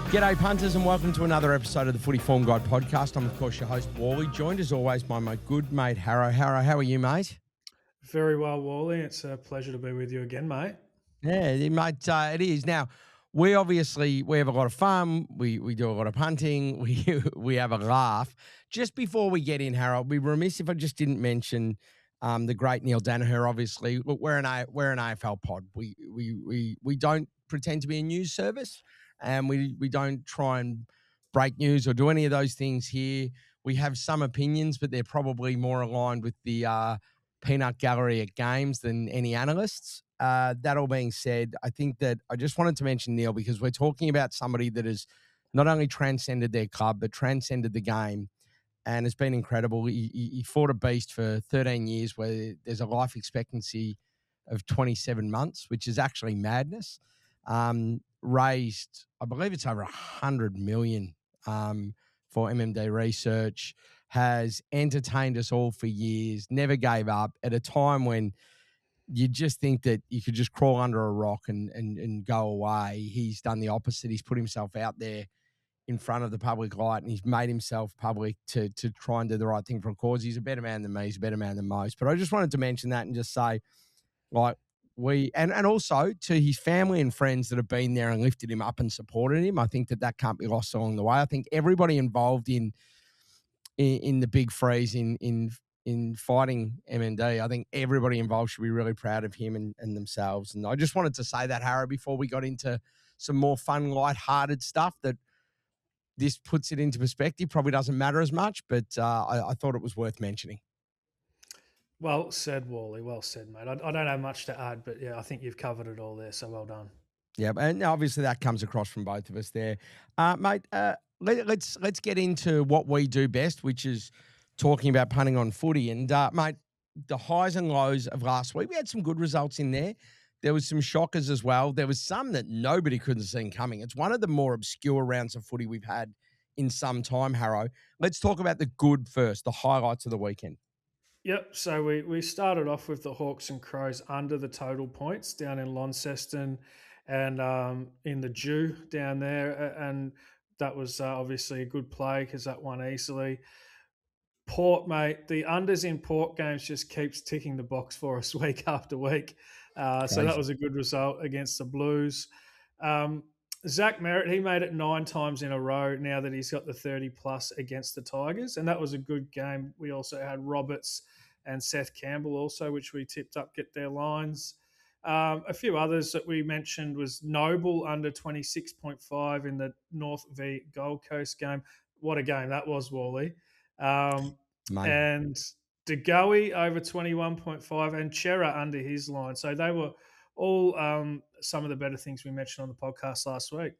G'day punters and welcome to another episode of the Footy Form Guide podcast. I'm of course your host Walley, joined as always by my good mate Harro. Harro, how are you, mate? Very well, Wally. It's a pleasure to be with you again, mate. Yeah, mate, it is. Now, we have a lot of fun. We do a lot of punting. We have a laugh. Just before we get in, Harro, I'd be remiss if I just didn't mention the great Neil Danaher. Obviously, look, we're an AFL pod. We don't pretend to be a news service, and we don't try and break news or do any of those things here. We have some opinions, but they're probably more aligned with the peanut gallery at games than any analysts. That all being said, I think that I just wanted to mention Neil because we're talking about somebody that has not only transcended their club, but transcended the game and has been incredible. He fought a beast for 13 years where there's a life expectancy of 27 months, which is actually madness. Raised, I believe it's over 100 million for MMD research, has entertained us all for years, never gave up at a time when you just think that you could just crawl under a rock and go away. He's done the opposite. He's put himself out there in front of the public light and he's made himself public to try and do the right thing for a cause. He's a better man than me. He's a better man than most. But I just wanted to mention that and just say, like, and also to his family and friends that have been there and lifted him up and supported him. I think that can't be lost along the way. I think everybody involved in the big freeze in fighting MND, I think everybody involved should be really proud of him and themselves. And I just wanted to say that, Harry, before we got into some more fun, light-hearted stuff that this puts it into perspective. Probably doesn't matter as much, but I thought it was worth mentioning. Well said, Wally. Well said, mate. I don't have much to add, but yeah, I think you've covered it all there, so well done. Yeah, and obviously that comes across from both of us there. Mate, let's get into what we do best, which is talking about punting on footy. And, mate, the highs and lows of last week, we had some good results in there. There was some shockers as well. There was some that nobody could have seen coming. It's one of the more obscure rounds of footy we've had in some time, Harro. Let's talk about the good first, the highlights of the weekend. Yep, so we started off with the Hawks and Crows under the total points down in Launceston and in the Dew down there. And that was obviously a good play because that won easily. Port, mate, the unders in Port games just keeps ticking the box for us week after week. So that was a good result against the Blues. Zach Merritt, he made it 9 times in a row now that he's got the 30-plus against the Tigers, and that was a good game. We also had Roberts and Seth Campbell also, which we tipped up, get their lines. A few others that we mentioned was Noble under 26.5 in the North v Gold Coast game. What a game that was, Wally. And DeGoey over 21.5 and Chera under his line. So they were all some of the better things we mentioned on the podcast last week.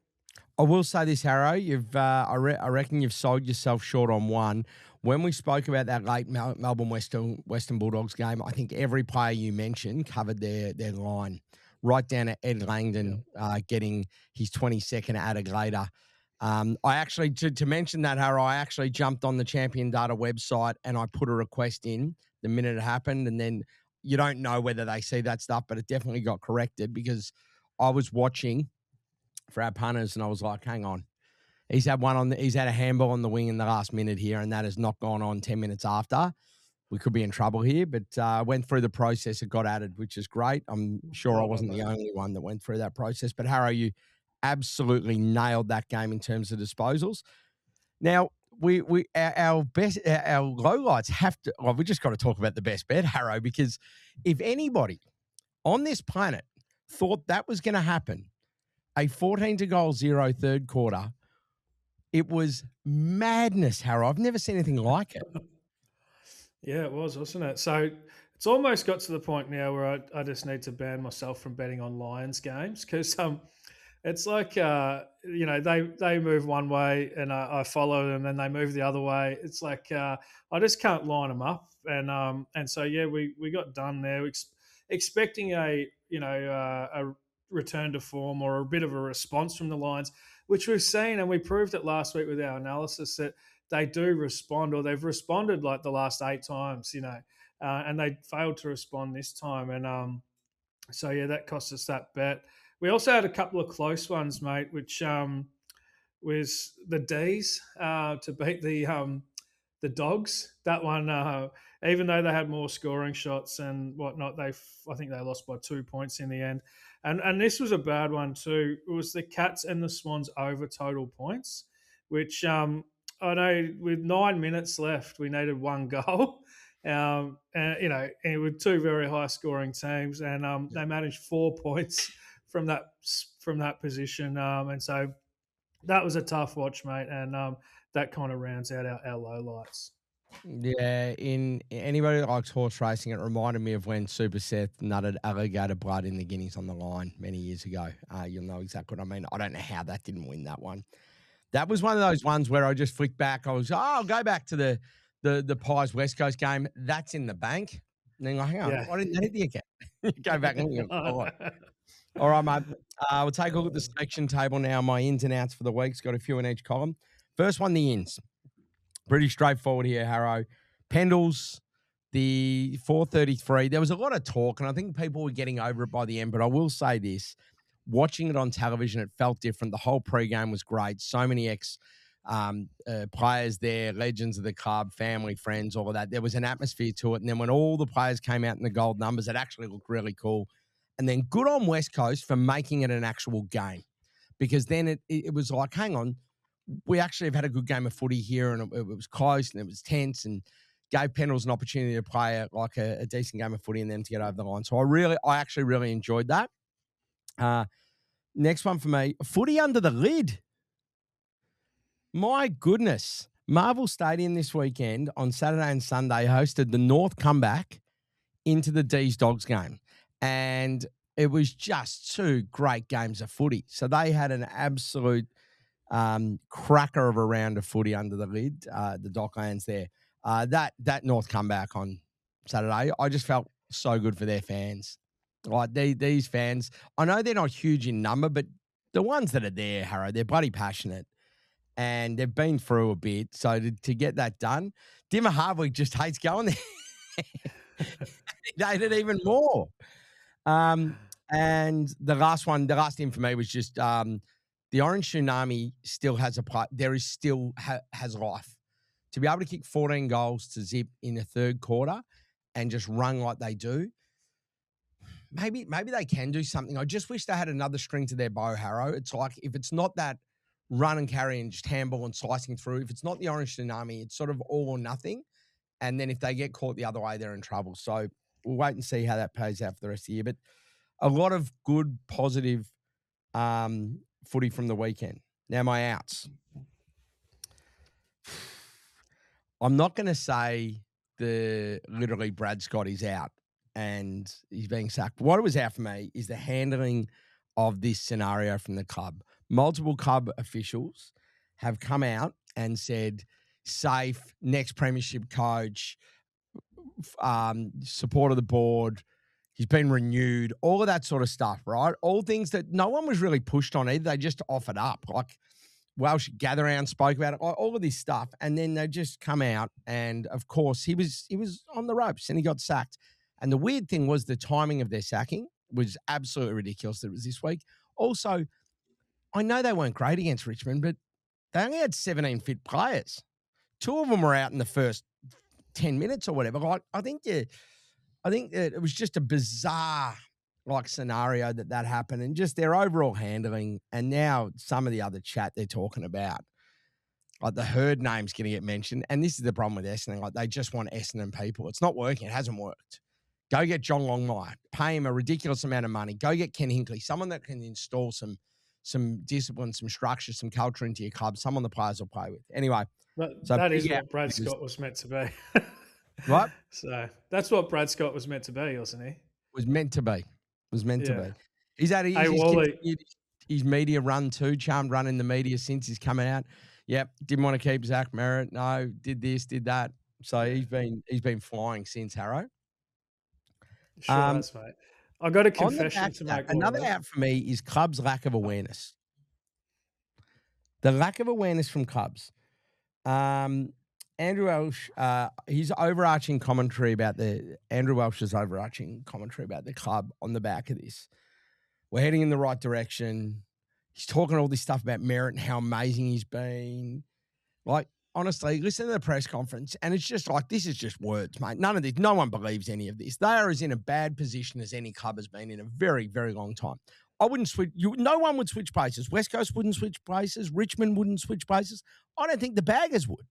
I will say this, Harro. I reckon you've sold yourself short on one. When we spoke about that late Melbourne Western Bulldogs game, I think every player you mentioned covered their line, right down to Ed Langdon getting his 22nd added later. I actually, to mention that, Harro, I actually jumped on the Champion Data website and I put a request in the minute it happened. And then you don't know whether they see that stuff, but it definitely got corrected because I was watching for our punters and I was like, hang on. He's had a handball on the wing in the last minute here, and that has not gone on 10 minutes after. We could be in trouble here, but went through the process. It got added, which is great. I'm sure I wasn't the only one that went through that process. But Harro, you absolutely nailed that game in terms of disposals. Now, our lowlights have to. Well, we just got to talk about the best bet, Harro, because if anybody on this planet thought that was going to happen, a 14-0 third quarter, it was madness, Harro. I've never seen anything like it. Yeah, it was, wasn't it? So it's almost got to the point now where I just need to ban myself from betting on Lions games because it's like they move one way and I follow them, and they move the other way. It's like I just can't line them up, and so yeah, we got done there, expecting a return to form or a bit of a response from the Lions, which we've seen, and we proved it last week with our analysis that they do respond, or they've responded like the last 8 times, and they failed to respond this time. And so, yeah, that cost us that bet. We also had a couple of close ones, mate, which was the D's to beat the Dogs. That one, even though they had more scoring shots and whatnot, I think they lost by 2 points in the end. And this was a bad one too. It was the Cats and the Swans over total points, which I know with 9 minutes left, we needed one goal. And and with two very high scoring teams, and they managed 4 points from that position, and so that was a tough watch, mate, and that kind of rounds out our low lights. Yeah, in anybody that likes horse racing, it reminded me of when Super Seth nutted alligator blood in the Guineas on the line many years ago. You'll know exactly what I mean. I don't know how that didn't win that one. That was one of those ones where I just flicked back. I was, I'll go back to the Pies West Coast game. That's in the bank. And then I hang on, Yeah. I didn't need the account. Go back and look. All right, mate. We'll take a look at the selection table now. My ins and outs for the week's got a few in each column. First one, the ins. Pretty straightforward here, Harro. Pendles, the 433. There was a lot of talk, and I think people were getting over it by the end, but I will say this. Watching it on television, it felt different. The whole pregame was great. So many players there, legends of the club, family, friends, all of that. There was an atmosphere to it. And then when all the players came out in the gold numbers, it actually looked really cool. And then good on West Coast for making it an actual game, because then it was like, hang on, we actually have had a good game of footy here, and it was close and it was tense, and gave Pendles an opportunity to play a decent game of footy and then to get over the line. So I actually really enjoyed that. Next one for me, footy under the lid. My goodness. Marvel Stadium this weekend on Saturday and Sunday hosted the North comeback into the D's Dogs game. And it was just two great games of footy. So they had an absolute cracker of a round of footy under the lid, the Docklands there. That North comeback on Saturday, I just felt so good for their fans. Like these fans, I know they're not huge in number, but the ones that are there, Harrow, they're bloody passionate. And they've been through a bit. So to get that done, Dimmer Hardwick just hates going there. He hated it even more. And the last in for me was just the Orange Tsunami still has a play. There is still has life. To be able to kick 14 goals to zip in the third quarter and just run like they do, maybe they can do something. I just wish they had another string to their bow, Harrow. It's like, if it's not that run and carry and just handball and slicing through, if it's not the Orange Tsunami, it's sort of all or nothing. And then if they get caught the other way, they're in trouble. So we'll wait and see how that plays out for the rest of the year. But a lot of good, positive footy from the weekend. Now, my outs. I'm not going to say literally Brad Scott is out and he's being sacked. What it was out for me is the handling of this scenario from the club. Multiple club officials have come out and said, safe, next premiership coach, support of the board, he's been renewed, all of that sort of stuff, right? All things that no one was really pushed on either. They just offered up. Like Welsh Gather Round spoke about it, all of this stuff. And then they just come out, and of course he was on the ropes and he got sacked. And the weird thing was the timing of their sacking was absolutely ridiculous that it was this week. Also, I know they weren't great against Richmond, but they only had 17 fit players. 2 of them were out in the first 10 minutes or whatever. Like, I think that it was just a bizarre scenario that happened, and just their overall handling. And now some of the other chat they're talking about, like the Herd name's going to get mentioned. And this is the problem with Essendon. Like, they just want Essendon people. It's not working. It hasn't worked. Go get John Longmire. Pay him a ridiculous amount of money. Go get Ken Hinkley, someone that can install some discipline, some structure, some culture into your club, someone the players will play with. Anyway. That is what Brad Scott was meant to be. What? So that's what Brad Scott was meant to be, wasn't he? Was meant to be. To be. He's had his media run too, charmed run in the media since he's come out. Yep, didn't want to keep Zach Merritt. No, did this, did that. So he's been flying since, Harrow. Sure has, mate. I got a confession to make. Another out for me is clubs' lack of awareness. The lack of awareness from clubs. Andrew Welsh, Andrew Welsh's overarching commentary about the club on the back of this. We're heading in the right direction. he's talking all this stuff about Merritt and how amazing he's been. Like, honestly, listen to the press conference, and it's just like, this is just words, mate. None of this, no one believes any of this. They are as in a bad position as any club has been in a very, very long time. I wouldn't switch. No one would switch places. West Coast wouldn't switch places. Richmond wouldn't switch places. I don't think the Baggers would.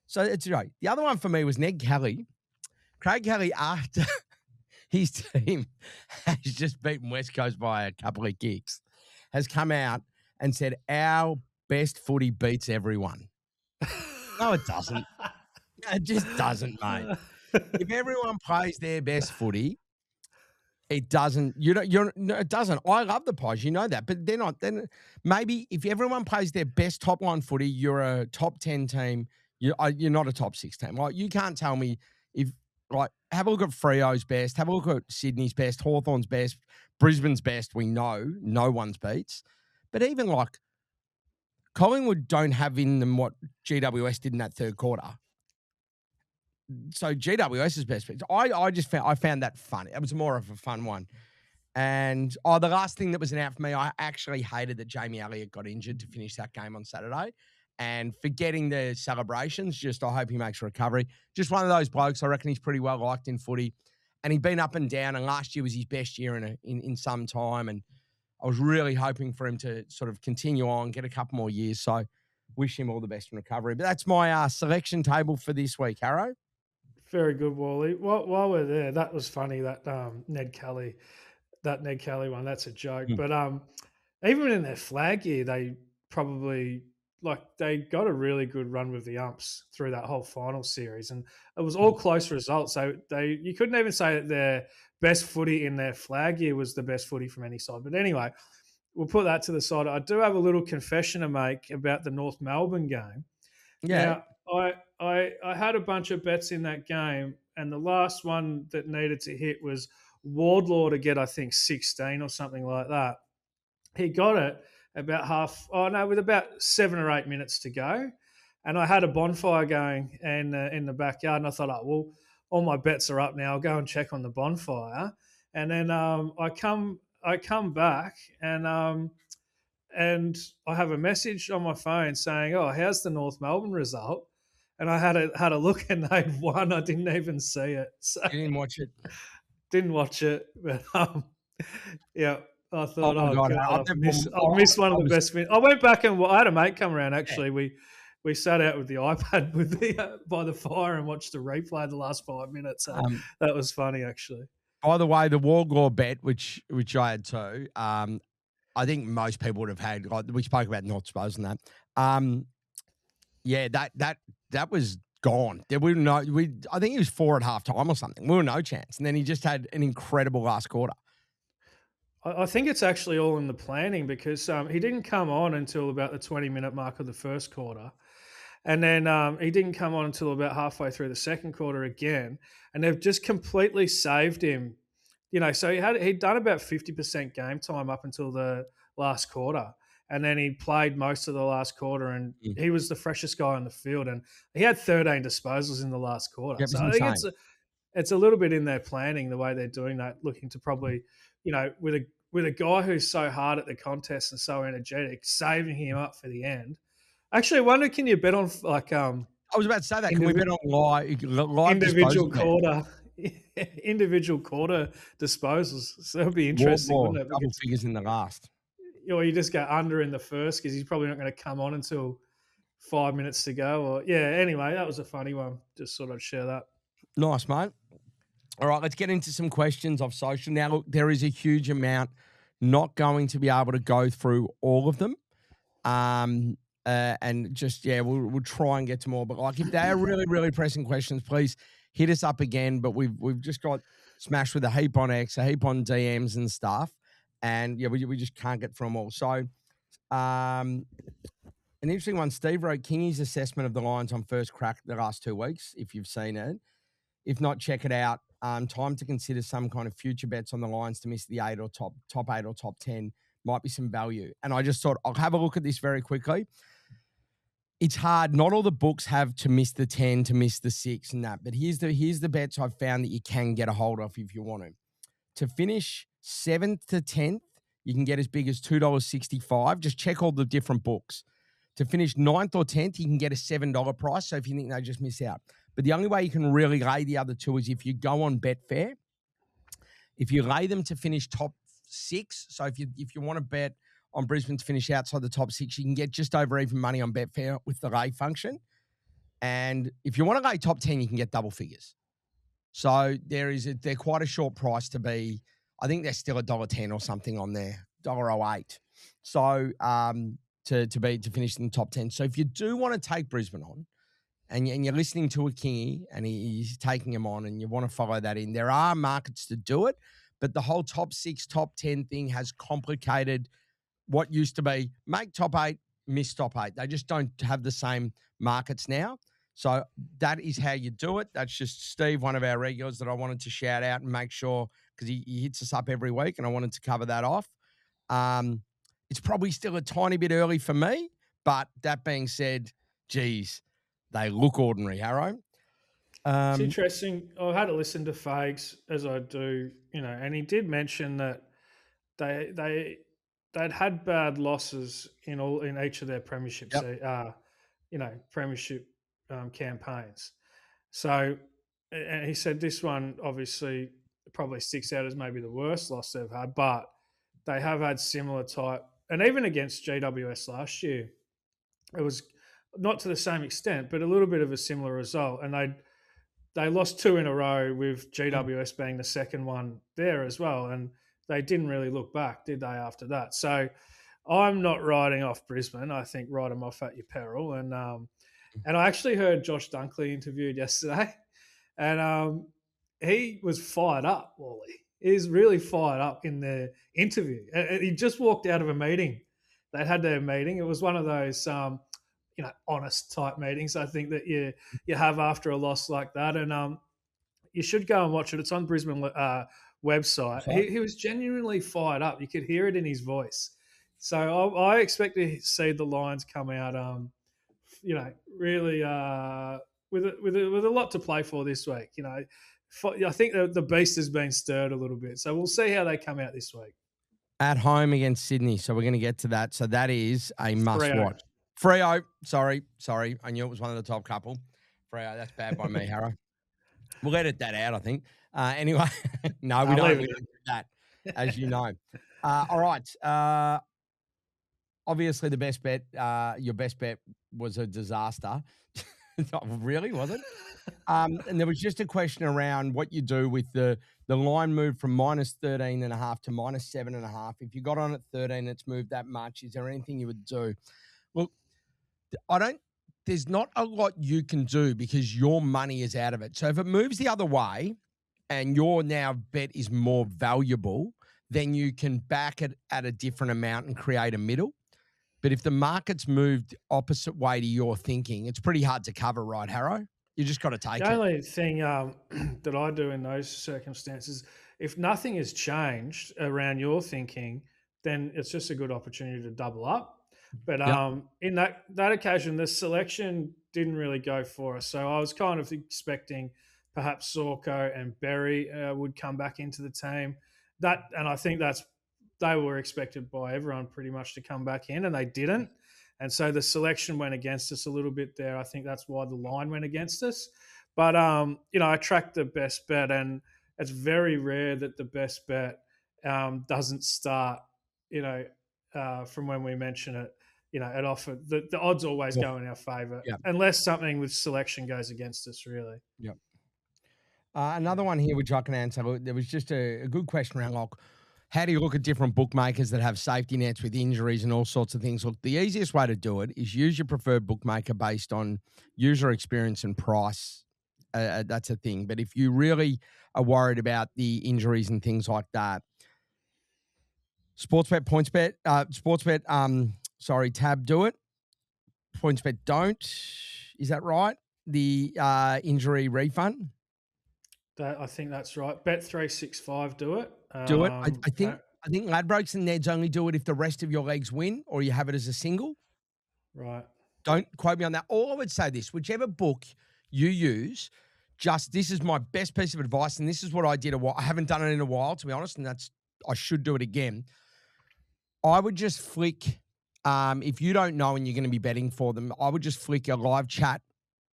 So it's right. The other one for me was Ned Kelly. Craig Kelly, after his team has just beaten West Coast by a couple of kicks, has come out and said, our best footy beats everyone. No, it doesn't. It just doesn't, mate. If everyone plays their best footy, it doesn't. No, it doesn't. I love the Pies, you know that, but they're not. Then maybe if everyone plays their best top line footy, you're a top 10 team. You're not a top 6 team. Like, you can't tell me if, like, have a look at Freo's best, have a look at Sydney's best, Hawthorn's best, Brisbane's best. We know no one's beats, but even like Collingwood don't have in them what GWS did in that third quarter. So GWS's best bets. I found that funny. It was more of a fun one. And the last thing that was an out for me, I actually hated that Jamie Elliott got injured to finish that game on Saturday. And forgetting the celebrations, just I hope he makes a recovery. Just one of those blokes. I reckon he's pretty well liked in footy. And he'd been up and down, and last year was his best year in some time. And I was really hoping for him to sort of continue on, get a couple more years. So wish him all the best in recovery. But that's my selection table for this week, Harro. Very good, Wally. While we're there, that was funny, that Ned Kelly one. That's a joke. But even in their flag year, they probably, like, they got a really good run with the umps through that whole final series, and it was all close results. So you couldn't even say that their best footy in their flag year was the best footy from any side. But anyway, we'll put that to the side. I do have a little confession to make about the North Melbourne game. Yeah. Now, I had a bunch of bets in that game, and the last one that needed to hit was Wardlaw to get, I think, 16 or something like that. He got it with about 7 or 8 minutes to go. And I had a bonfire going in the backyard, and I thought, well, all my bets are up now. I'll go and check on the bonfire. And then I come back, and I have a message on my phone saying, "Oh, how's the North Melbourne result?" And I had a look, and they'd won. I didn't even see it. So You didn't watch it? Didn't watch it, but yeah, I thought, Oh, my God. God, I've missed one of the best. I went back and I had a mate come around. Actually, we sat out with the iPad with by the fire and watched the replay of the last 5 minutes. So that was funny, actually. By the way, the Wardlaw bet, which I had too, I think most people would have had. Like, we spoke about North Spurs and that. Yeah, that was gone. I think he was 4 at halftime or something. We were no chance, and then he just had an incredible last quarter. I think it's actually all in the planning, because he didn't come on until about the 20-minute mark of the first quarter. And then he didn't come on until about halfway through the second quarter again. And they've just completely saved him. So he'd done about 50% game time up until the last quarter. And then he played most of the last quarter, and he was the freshest guy on the field. And he had 13 disposals in the last quarter. Yep, so I think it's a little bit in their planning, the way they're doing that, looking to probably, with a guy who's so hard at the contest and so energetic, saving him up for the end. Actually, I wonder, can you bet on I was about to say that. Can we bet on live individual quarter, individual quarter disposals? So that would be interesting, wouldn't it? Double figures in the last. Or you just go under in the first, because he's probably not going to come on until 5 minutes to go. Anyway, that was a funny one. Just thought I'd share that. Nice, mate. All right, let's get into some questions off social. Now, look, there is a huge amount. Not going to be able to go through all of them. And just, we'll try and get to more. But like, if they are really, really pressing questions, please hit us up again. But we've just got smashed with a heap on X, a heap on DMs and stuff. And we just can't get through them all. So an interesting one. Steve wrote Kingy's assessment of the Lions on first crack the last 2 weeks, if you've seen it. If not, check it out. Time to consider some kind of future bets on the Lions to miss the 8 or top 8 or top 10. Might be some value. And I just thought I'll have a look at this very quickly. It's hard. Not all the books have to miss the 10, to miss the 6 and that. But here's the bets I've found that you can get a hold of if you want to. To finish 7th to 10th, you can get as big as $2.65. Just check all the different books. To finish 9th or 10th, you can get a $7 price. So if you think they just miss out. But the only way you can really lay the other two is if you go on Betfair. If you lay them to finish top 6, so if you want to bet on Brisbane to finish outside the top 6, you can get just over even money on Betfair with the lay function. And if you want to lay top 10, you can get double figures. So they're quite a short price to be. I think they're still $1.10 or something on there, $1.08. So to finish in the top 10. So if you do want to take Brisbane on, and you're listening to a Kingy and he's taking him on and you want to follow that in, there are markets to do it, but the whole top 6, top 10 thing has complicated what used to be make top 8, miss top 8. They just don't have the same markets now. So that is how you do it. That's just Steve, one of our regulars that I wanted to shout out and make sure, because he hits us up every week and I wanted to cover that off. It's probably still a tiny bit early for me, but that being said, geez, they look ordinary, Harro. It's interesting. I had to listen to Fags as I do, and he did mention that they'd had bad losses in each of their premiership, premiership campaigns. So, and he said this one obviously probably sticks out as maybe the worst loss they've had, but they have had similar type, and even against GWS last year, it was not to the same extent, but a little bit of a similar result. And they lost 2 in a row with GWS being the second one there as well. And they didn't really look back, did they, after that? So I'm not writing off Brisbane. I think write them off at your peril. And I actually heard Josh Dunkley interviewed yesterday, and he was fired up, Wally. He's really fired up in the interview. He just walked out of a meeting. They had their meeting. It was one of those honest type meetings, I think, that you have after a loss like that. And you should go and watch it. It's on Brisbane website. He was genuinely fired up. You could hear it in his voice. So I expect to see the Lions come out, really with a lot to play for this week. I think the beast has been stirred a little bit. So we'll see how they come out this week. At home against Sydney. So we're going to get to that. So that is a must watch. Freo. Sorry. I knew it was one of the top couple. Freo, that's bad by me, Harro. We'll edit that out, I think. Anyway, no, we don't do that, as you know. All right. Obviously, the best bet, your best bet was a disaster. Really, was it? And there was just a question around what you do with the line move from -13.5 to -7.5. If you got on at 13, it's moved that much. Is there anything you would do? Look, there's not a lot you can do because your money is out of it. So if it moves the other way and your now bet is more valuable, then you can back it at a different amount and create a middle. But if the market's moved opposite way to your thinking, it's pretty hard to cover, right, Harro? You just got to take it. The only thing that I do in those circumstances, if nothing has changed around your thinking, then it's just a good opportunity to double up. But in that occasion, the selection didn't really go for us. So I was kind of expecting perhaps Sorko and Berry would come back into the team. And I think they were expected by everyone pretty much to come back in, and they didn't. And so the selection went against us a little bit there. I think that's why the line went against us. But, I tracked the best bet, and it's very rare that the best bet doesn't start, from when we mention it, at offer. The odds always go in our favour, unless something with selection goes against us, really. Yep. Another one here which I can answer. There was just a good question around, like, how do you look at different bookmakers that have safety nets with injuries and all sorts of things? Look, the easiest way to do it is use your preferred bookmaker based on user experience and price. That's a thing. But if you really are worried about the injuries and things like that, Sportsbet, Tab do it. PointsBet don't. Is that right? The injury refund? I think that's right. Bet365 do it. Do it. I think Ladbrokes and Neds only do it if the rest of your legs win or you have it as a single. Right. Don't quote me on that. All I would say this, whichever book you use, this is my best piece of advice, and this is what I did I haven't done it in a while, to be honest, and I should do it again. I would just flick, if you don't know and you're going to be betting for them, I would just flick a live chat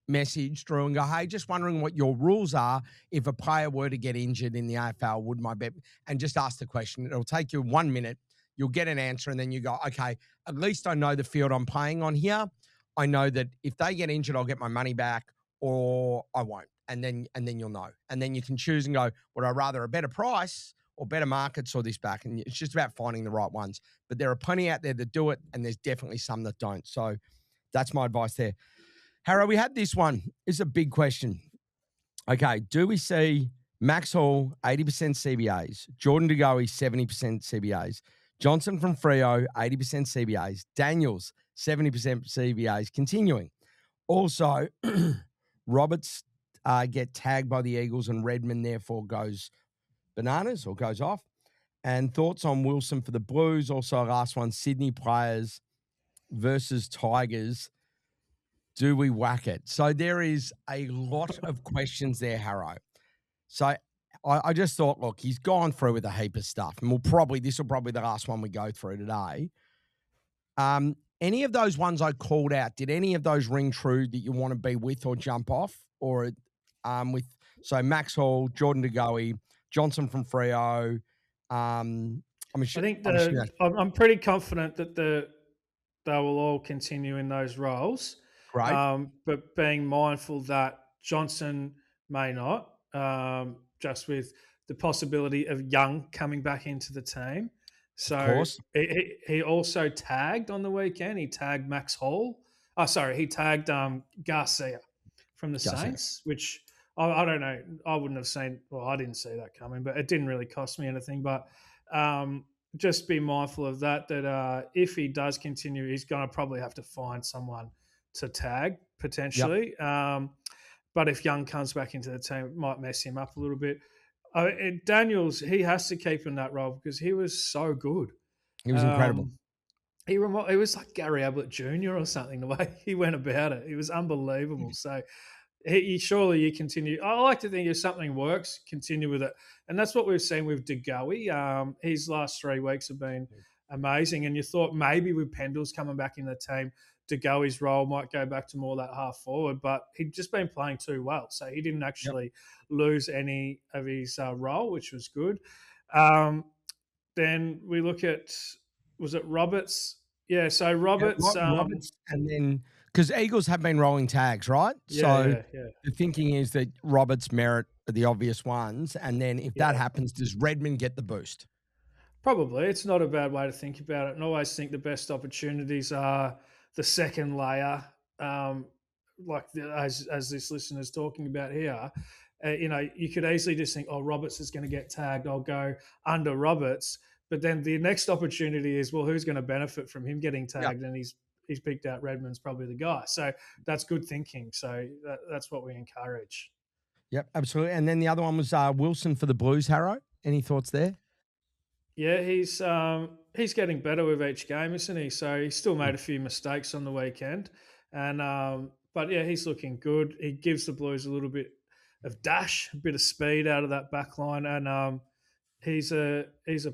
message through and go, hey, just wondering what your rules are. If a player were to get injured in the AFL, would my bet? And just ask the question. It'll take you 1 minute. You'll get an answer, and then you go, okay, at least I know the field I'm playing on here. I know that if they get injured, I'll get my money back or I won't. And then you'll know. And then you can choose and go, would I rather a better price or better markets or this back? And it's just about finding the right ones. But there are plenty out there that do it, and there's definitely some that don't. So that's my advice there. Harro, we had this one. It's a big question. Okay, do we see Max Hall, 80% CBAs, Jordan De Goey, 70% CBAs, Johnson from Freo, 80% CBAs, Daniels, 70% CBAs, continuing. Also, Roberts get tagged by the Eagles and Redmond therefore goes bananas or goes off. And thoughts on Wilson for the Blues. Also, last one, Sydney players versus Tigers. Do we whack it? So there is a lot of questions there, Harro. So I just thought, look, he's gone through with a heap of stuff, and this will probably be the last one we go through today. Any of those ones I called out, did any of those ring true that you want to be with or jump off? Or so Max Hall, Jordan De Goey, Johnson from Freo. I'm pretty confident that they will all continue in those roles. Great. But being mindful that Johnson may not, just with the possibility of Young coming back into the team. So he also tagged on the weekend. He tagged Max Hall. He tagged Garcia from the Saints, which I don't know. I wouldn't have seen. Well, I didn't see that coming, but it didn't really cost me anything. But just be mindful of that. That if he does continue, he's going to probably have to find someone to tag potentially. Yep. But if Young comes back into the team, it might mess him up a little bit. Daniels, he has to keep in that role because he was so good. He was incredible. He was like Gary Ablett Jr. or something, the way he went about it. It was unbelievable. So surely you continue. I like to think if something works, continue with it. And that's what we've seen with De Goey. His last 3 weeks have been amazing. And you thought maybe with Pendles coming back in the team, De Goey's role might go back to more that half forward, but he'd just been playing too well. So he didn't actually lose any of his role, which was good. Then we look at, was it Roberts? Yeah, so Roberts. Roberts, and then, because Eagles have been rolling tags, right? Yeah. The thinking is that Roberts merit the obvious ones. And then if that happens, does Redmond get the boost? Probably. It's not a bad way to think about it. And I always think the best opportunities are the second layer, as this listener is talking about here. You could easily just think, Roberts is going to get tagged. I'll go under Roberts. But then the next opportunity is, well, who's going to benefit from him getting tagged? Yep. And he's picked out Redmond's probably the guy. So that's good thinking. So that's what we encourage. Yep, absolutely. And then the other one was Wilson for the Blues, Harro. Any thoughts there? Yeah, he's getting better with each game, isn't he? So he still made a few mistakes on the weekend, and but yeah, he's looking good. He gives the Blues a little bit of dash, a bit of speed out of that back line, and he's a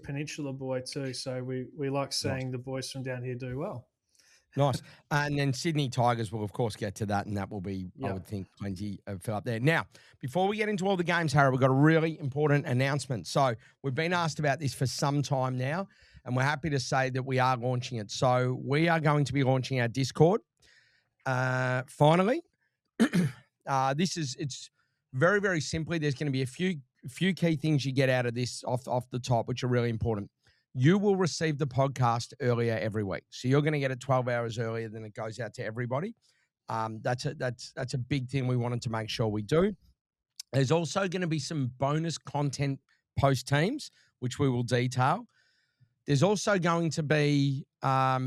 Peninsula boy too. So we like seeing the boys from down here do well. Nice. And then Sydney Tigers will, of course, get to that, and that will be, I would think, plenty of fill up there. Now, before we get into all the games, Harry, we've got a really important announcement. So we've been asked about this for some time now, and we're happy to say that we are launching it. So we are going to be launching our Discord. Finally, it's very, very simply, there's going to be a few key things you get out of this off the top, which are really important. You will receive the podcast earlier every week. So you're going to get it 12 hours earlier than it goes out to everybody. That's a big thing we wanted to make sure we do. There's also going to be some bonus content post teams, which we will detail. There's also going to be our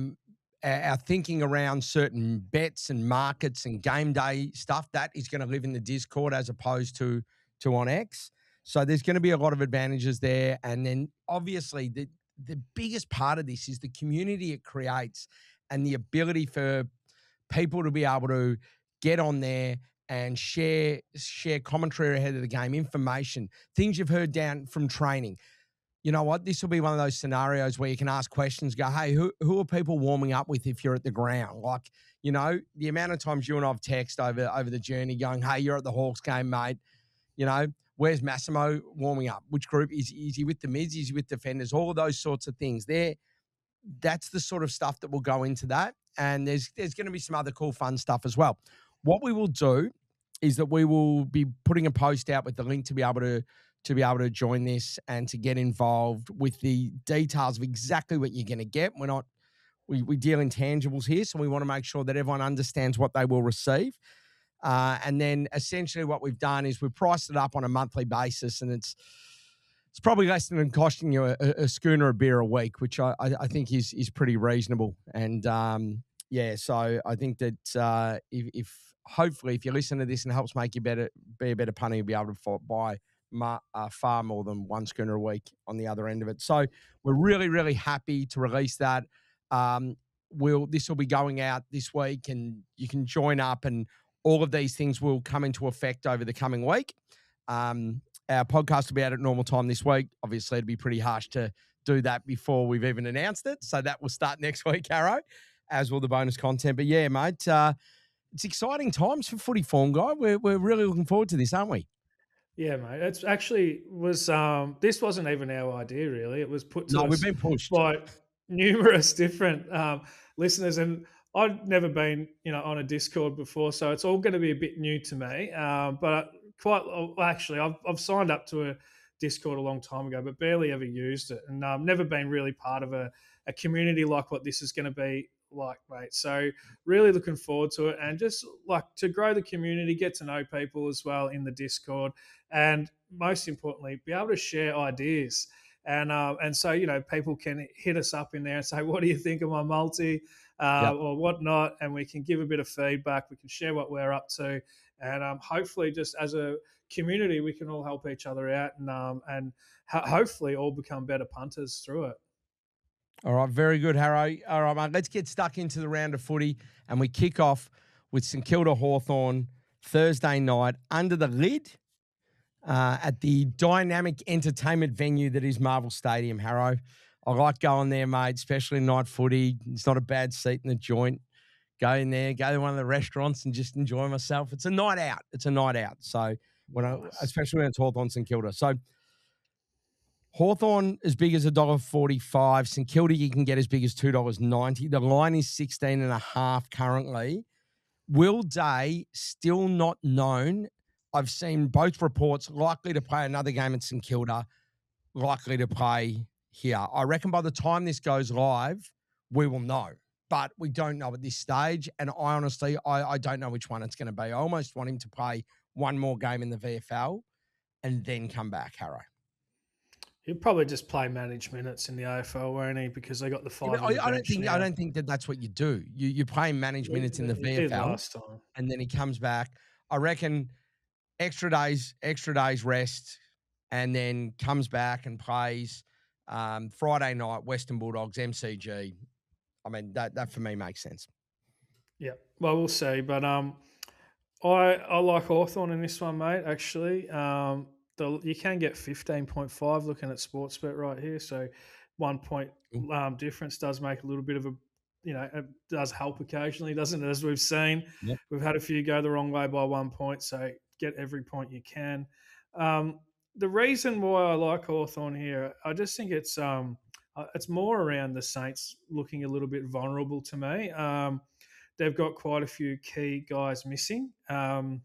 thinking around certain bets and markets and game day stuff that is going to live in the Discord as opposed to on X. So there's going to be a lot of advantages there. And then obviously the biggest part of this is the community it creates and the ability for people to be able to get on there and share commentary ahead of the game, information, things you've heard down from training. you know what? This will be one of those scenarios where you can ask questions, go, hey, who are people warming up with if you're at the ground? Like, the amount of times you and I've texted over the journey going, hey, you're at the Hawks game, mate. Where's Massimo warming up? Which group is he with the mids? Is he with defenders? All of those sorts of things. That's the sort of stuff that will go into that. And there's going to be some other cool, fun stuff as well. What we will do is that we will be putting a post out with the link to be able to join this and to get involved with the details of exactly what you're going to get. We deal in tangibles here, so we want to make sure that everyone understands what they will receive. And then essentially what we've done is we've priced it up on a monthly basis, and it's probably less than costing you a schooner of beer a week, which I think is pretty reasonable. And so I think that if hopefully if you listen to this and it helps make you be a better punter, you'll be able to buy far more than one schooner a week on the other end of it. So we're really, really happy to release that. This will be going out this week, and you can join up, and all of these things will come into effect over the coming week. Our podcast will be out at normal time this week. Obviously, it'd be pretty harsh to do that before we've even announced it. So that will start next week, Harro, as will the bonus content. But yeah, mate, it's exciting times for Footy Form, guy. We're really looking forward to this, aren't we? Yeah, mate. It's actually was this wasn't even our idea really. It was put No, to we've us been pushed. by numerous different listeners, and I'd never been on a Discord before, so it's all going to be a bit new to me. But quite actually, I've signed up to a Discord a long time ago, but barely ever used it, and never been really part of a community like what this is going to be like, mate. So really looking forward to it, and just like to grow the community, get to know people as well in the Discord, and most importantly, be able to share ideas. And so people can hit us up in there and say, "What do you think of my multi?" Yep. Or whatnot, and we can give a bit of feedback. We can share what we're up to, and hopefully, just as a community, we can all help each other out, and hopefully all become better punters through it. All right, very good, Harro. All right, mate, let's get stuck into the round of footy, and we kick off with St Kilda Hawthorn Thursday night under the lid at the dynamic entertainment venue that is Marvel Stadium, Harro. I like going there, mate, especially night footy. It's not a bad seat in the joint. Go in there, go to one of the restaurants and just enjoy myself. It's a night out. It's a night out. So Nice. especially when it's Hawthorn St Kilda. So Hawthorn as big as $1.45. St Kilda you can get as big as $2.90. The line is 16.5 currently. Will Day still not known. I've seen both reports likely to play another game at St Kilda, likely to play here. I reckon by the time this goes live, we will know. But we don't know at this stage. And I honestly, I don't know which one it's going to be. I almost want him to play one more game in the VFL and then come back, Harrow. He'll probably just play managed minutes in the AFL, won't he? Because they got the Yeah, five but on the I don't bench think I now. don't think that that's what you do. You play managed minutes in the He did VFL, last time. and then he comes back. I reckon extra days rest, and then comes back and plays Friday night Western Bulldogs MCG. I mean that for me makes sense. Yeah. Well, we'll see. But I like Hawthorn in this one, mate. Actually, you can get 15.5 looking at Sportsbet right here. So 1 point Cool. difference does make a little bit of a, it does help occasionally, doesn't it? As we've seen, Yep. we've had a few go the wrong way by 1 point. So get every point you can. The reason why I like Hawthorn here, I just think it's more around the Saints looking a little bit vulnerable to me. They've got quite a few key guys missing, and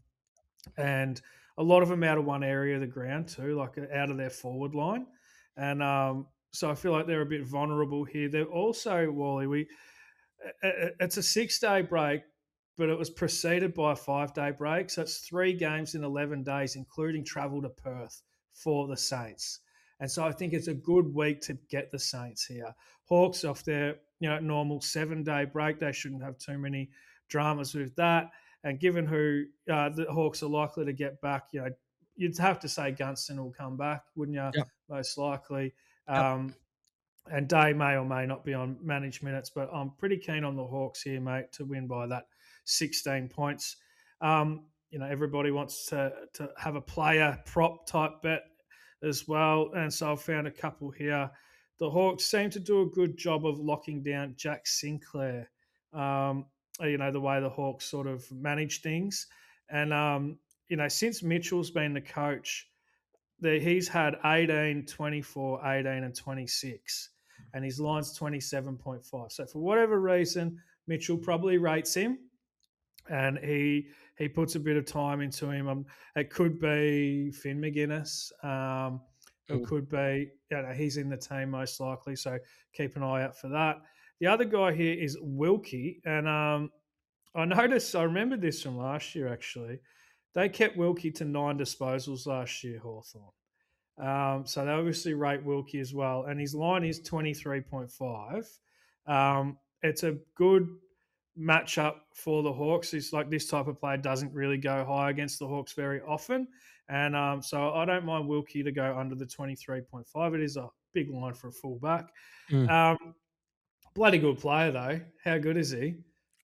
a lot of them out of one area of the ground too, like out of their forward line. And so I feel like they're a bit vulnerable here. They're also, Wally, it's a 6 day break, but it was preceded by a 5 day break. So it's 3 games in 11 days, including travel to Perth for the Saints. And so I think it's a good week to get the Saints here. Hawks off their normal 7 day break, they shouldn't have too many dramas with that. And given who the Hawks are likely to get back, you'd have to say Gunston will come back, wouldn't you? Yep. Most likely. Yep. And Day may or may not be on managed minutes, but I'm pretty keen on the Hawks here, mate, to win by that 16 points. Everybody wants to have a player prop type bet. as well. And so I've found a couple here. The Hawks seem to do a good job of locking down Jack Sinclair. Um, the way the Hawks sort of manage things. And, since Mitchell's been the coach, he's had 18, 24, 18, and 26. And his line's 27.5. So for whatever reason, Mitchell probably rates him and he puts a bit of time into him. It could be Finn McGuinness. It Mm. could be, he's in the team most likely. So keep an eye out for that. The other guy here is Wilkie. And I remember this from last year actually. They kept Wilkie to 9 disposals last year, Hawthorn. So they obviously rate Wilkie as well. And his line is 23.5. It's a good matchup for the Hawks. It's like this type of player doesn't really go high against the Hawks very often. And so I don't mind Wilkie to go under the 23.5. It is a big line for a fullback. Mm. Um, bloody good player, though. How good is he?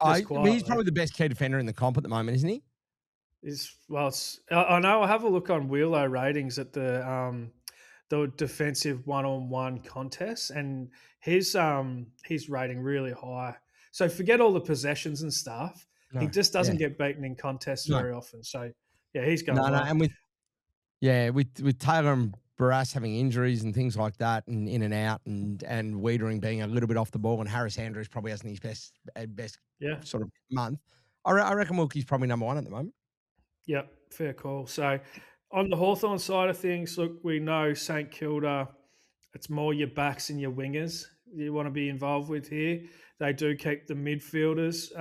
Just He's quietly. probably the best key defender in the comp at the moment, isn't he? I know. I have a look on Wheelo ratings at the defensive one-on-one contests, and his rating really high. So forget all the possessions and stuff. He No. just Yeah. doesn't get beaten in contests No. very often. So yeah, he's going No, well. and with Taylor and Barras having injuries and things like that, and in and out, and Wiedering being a little bit off the ball, and Harris Andrews probably hasn't his best Yeah. sort of month. I reckon Wilkie's probably number one at the moment. Yep, fair call. So on the Hawthorn side of things, look, we know St Kilda, it's more your backs and your wingers you want to be involved with here. They do keep the midfielders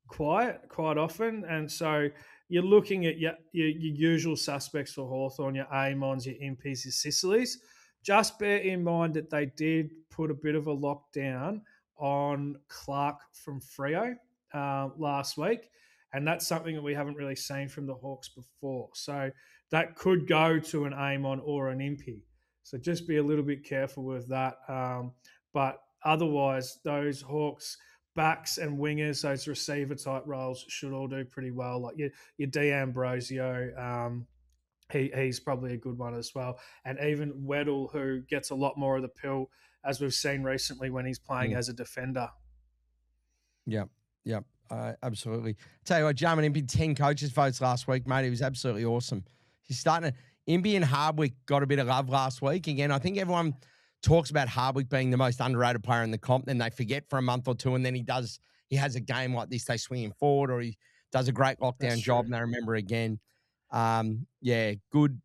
quiet quite often. And so you're looking at your usual suspects for Hawthorn, your Amons, your Impies, your Sicilies. Just bear in mind that they did put a bit of a lockdown on Clark from Freo last week. And that's something that we haven't really seen from the Hawks before. So that could go to an Amon or an Impy. So just be a little bit careful with that. But otherwise, those Hawks backs and wingers, those receiver type roles should all do pretty well. Like your D'Ambrosio, he's probably a good one as well. And even Weddle, who gets a lot more of the pill, as we've seen recently when he's playing as a defender. Yep. Yep. Absolutely. Tell you what, Jarman Impey, 10 coaches votes last week, mate. He was absolutely awesome. He's starting to. Impey and Hardwick got a bit of love last week. Again, I think everyone talks about Hardwick being the most underrated player in the comp, then they forget for a month or two, and then he has a game like this, they swing him forward, or he does a great lockdown job, and they remember again. Good.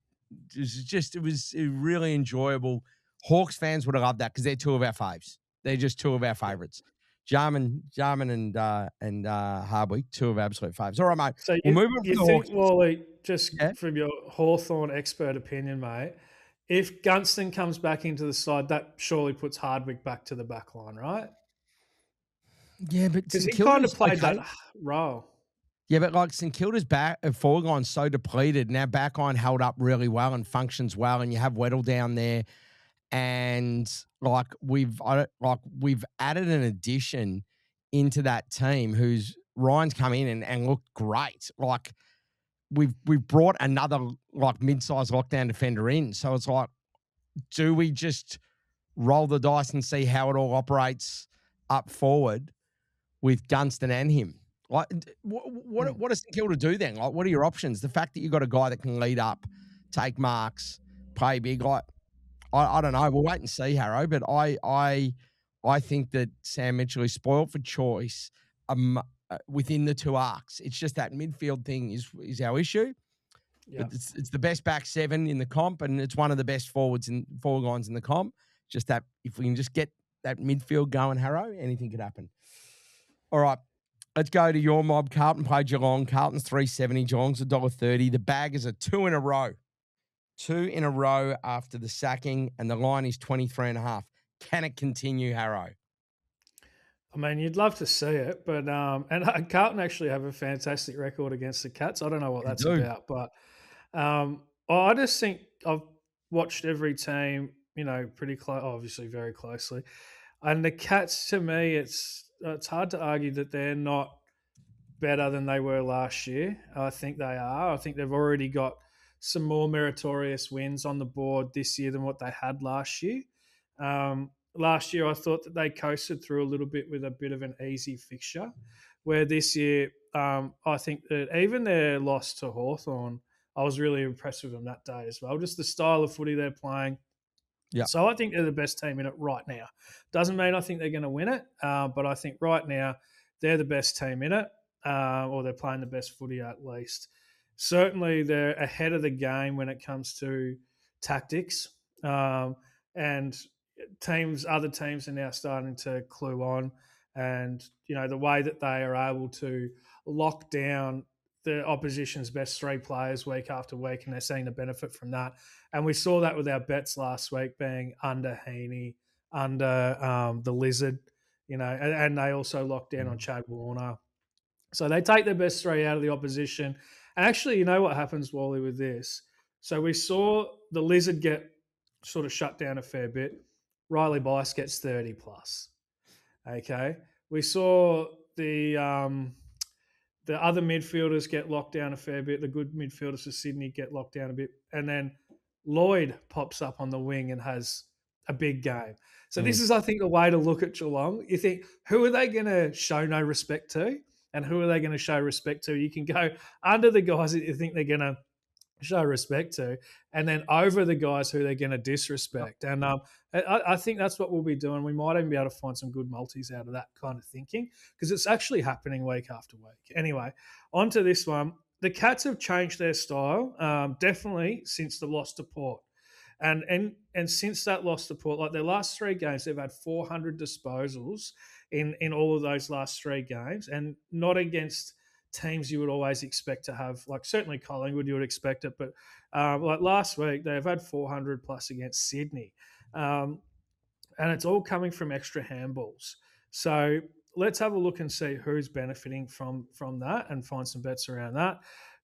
It was really enjoyable. Hawks fans would have loved that because they're two of our faves. They're just two of our favorites. Jarman and Hardwick, two of our absolute faves. All right, mate. So We'll move on you from the think, Hawks. Wally, just Yeah. from your Hawthorn expert opinion, mate, if Gunston comes back into the side, that surely puts Hardwick back to the back line, right? Yeah, but Because St he kind of Kilda's played okay. that role. Yeah, but like St Kilda's back forward line's so depleted, and our back line held up really well and functions well, and you have Weddle down there, and we've added an addition into that team who's Ryan's come in and looked great. Like we've brought another mid-sized lockdown defender in, so it's like, do we just roll the dice and see how it all operates up forward with Gunston and him? Like, what does St Kilda do then? Like, what are your options? The fact that you've got a guy that can lead up, take marks, play big, I don't know. We'll wait and see, Harro. But I think that Sam Mitchell is spoiled for choice within the two arcs. It's just that midfield thing is our issue. Yeah. But it's the best back seven in the comp, and it's one of the best forward lines in the comp. Just that if we can just get that midfield going, Harro, anything could happen. All right. Let's go to your mob. Carlton played Geelong. Carlton's $3.70. Geelong's $1.30. The Baggers are 2 in a row. 2 in a row after the sacking, and the line is 23.5. Can it continue, Harro? I mean, you'd love to see it, but and Carlton actually have a fantastic record against the Cats. I don't know what that's about, but I just think I've watched every team, pretty close, obviously very closely, and the Cats, to me, it's hard to argue that they're not better than they were last year. I think they are. I think they've already got some more meritorious wins on the board this year than what they had last year. Last year, I thought that they coasted through a little bit with a bit of an easy fixture, where this year, I think that even their loss to Hawthorn, I was really impressed with them that day as well. Just the style of footy they're playing. Yeah. So I think they're the best team in it right now. Doesn't mean I think they're going to win it, but I think right now they're the best team in it, or they're playing the best footy at least. Certainly, they're ahead of the game when it comes to tactics, and other teams are now starting to clue on, and the way that they are able to lock down the opposition's best three players week after week, and they're seeing the benefit from that. And we saw that with our bets last week being under Heaney, under the Lizard, and they also locked down on Chad Warner. So they take their best three out of the opposition. And actually, you know what happens, Wally, with this? So we saw the Lizard get sort of shut down a fair bit. Riley Bice gets 30 plus. Okay. We saw the other midfielders get locked down a fair bit. The good midfielders for Sydney get locked down a bit. And then Lloyd pops up on the wing and has a big game. So this is, I think, the way to look at Geelong. You think, who are they going to show no respect to? And who are they going to show respect to? You can go under the guys that you think they're going to show respect to, and then over the guys who they're going to disrespect. And I think that's what we'll be doing. We might even be able to find some good multis out of that kind of thinking, because it's actually happening week after week. Anyway, on to this one. The Cats have changed their style, definitely since the loss to Port. And since that loss to Port, like their last three games, they've had 400 disposals in all of those last three games, and not against teams you would always expect to have, like certainly Collingwood, you would expect it, but like last week, they've had 400 plus against Sydney. And it's all coming from extra handballs. So let's have a look and see who's benefiting from that and find some bets around that.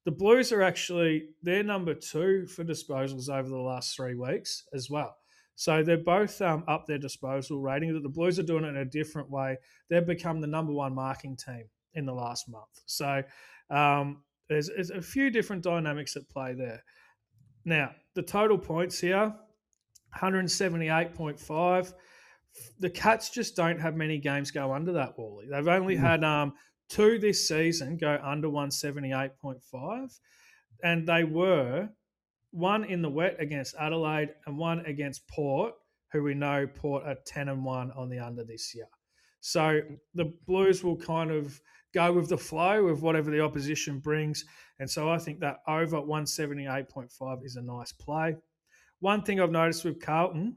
The Blues are actually, they're number 2 for disposals over the last 3 weeks as well. So they're both up their disposal rating. The Blues are doing it in a different way. They've become the number 1 marking team in the last month. So there's a few different dynamics at play there. Now, the total points here, 178.5. The Cats just don't have many games go under that, Wally. They've only had 2 this season go under 178.5, and they were 1 in the wet against Adelaide and 1 against Port, who we know Port are 10-1 on the under this year. So the Blues will kind of go with the flow of whatever the opposition brings, and so I think that over 178.5 is a nice play. One thing I've noticed with Carlton,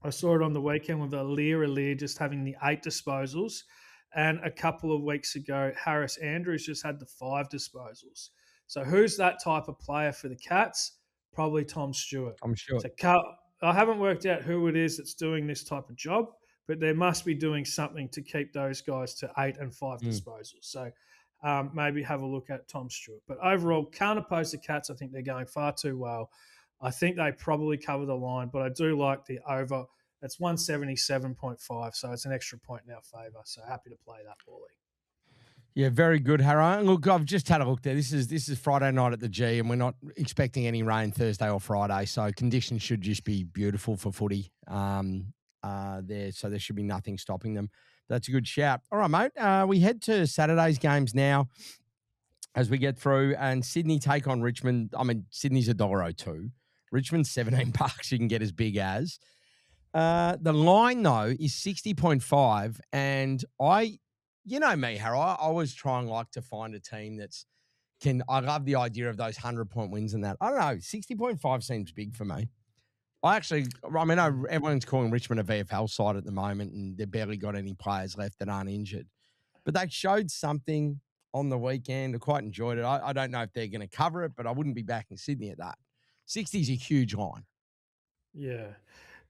I saw it on the weekend with Alir just having the 8 disposals. And a couple of weeks ago, Harris Andrews just had the 5 disposals. So who's that type of player for the Cats? Probably Tom Stewart. I'm sure. So I haven't worked out who it is that's doing this type of job, but they must be doing something to keep those guys to 8 and 5 disposals. So maybe have a look at Tom Stewart. But overall, can't oppose the Cats. I think they're going far too well. I think they probably cover the line, but I do like the over. It's 177.5, so it's an extra point in our favour. So happy to play that, Wally. Yeah, very good, Harro. And look, I've just had a look there. This is Friday night at the G, and we're not expecting any rain Thursday or Friday, so conditions should just be beautiful for footy there. So there should be nothing stopping them. That's a good shout. All right, mate. We head to Saturday's games now as we get through, and Sydney take on Richmond. I mean, Sydney's $1.02. Richmond's $17. You can get as big as. The line, though, is 60.5, and you know me, Harry, I always try and like to find a team I love the idea of those 100-point wins and that. I don't know, 60.5 seems big for me. I know everyone's calling Richmond a VFL side at the moment, and they've barely got any players left that aren't injured. But they showed something on the weekend. I quite enjoyed it. I don't know if they're going to cover it, but I wouldn't be backing Sydney at that. 60 is a huge line. Yeah.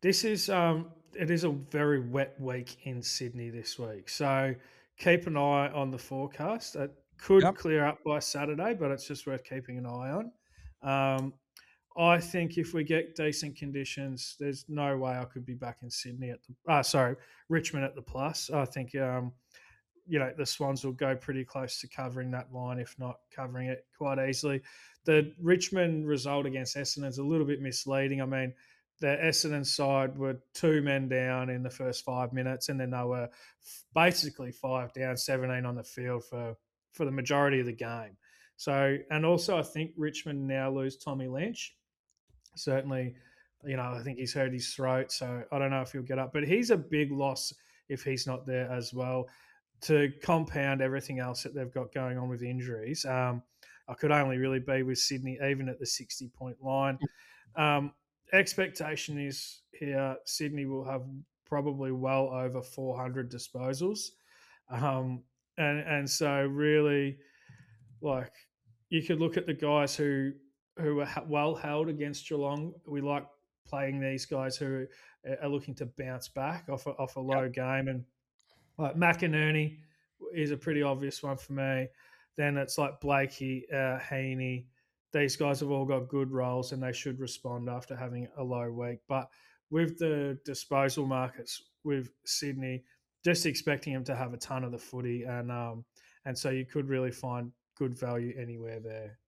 This is it is a very wet week in Sydney this week. So keep an eye on the forecast. It could clear up by Saturday, but it's just worth keeping an eye on. I think if we get decent conditions, there's no way I could be back in Sydney Richmond at the plus. I think the Swans will go pretty close to covering that line, if not covering it quite easily. The Richmond result against Essendon is a little bit misleading. I mean, the Essendon side were 2 men down in the first 5 minutes, and then they were basically 5 down, 17 on the field for the majority of the game. So, and also I think Richmond now lose Tommy Lynch. Certainly, I think he's hurt his throat, so I don't know if he'll get up. But he's a big loss if he's not there as well. To compound everything else that they've got going on with injuries, I could only really be with Sydney, even at the 60-point line. Expectation is here Sydney will have probably well over 400 disposals. And so really, like, you could look at the guys who are well held against Geelong. We like playing these guys who are looking to bounce back off a low game, and like McInerney is a pretty obvious one for me. Then it's like Blakey, Heaney. These guys have all got good roles and they should respond after having a low week. But with the disposal markets with Sydney, just expecting them to have a ton of the footy, and so you could really find good value anywhere there.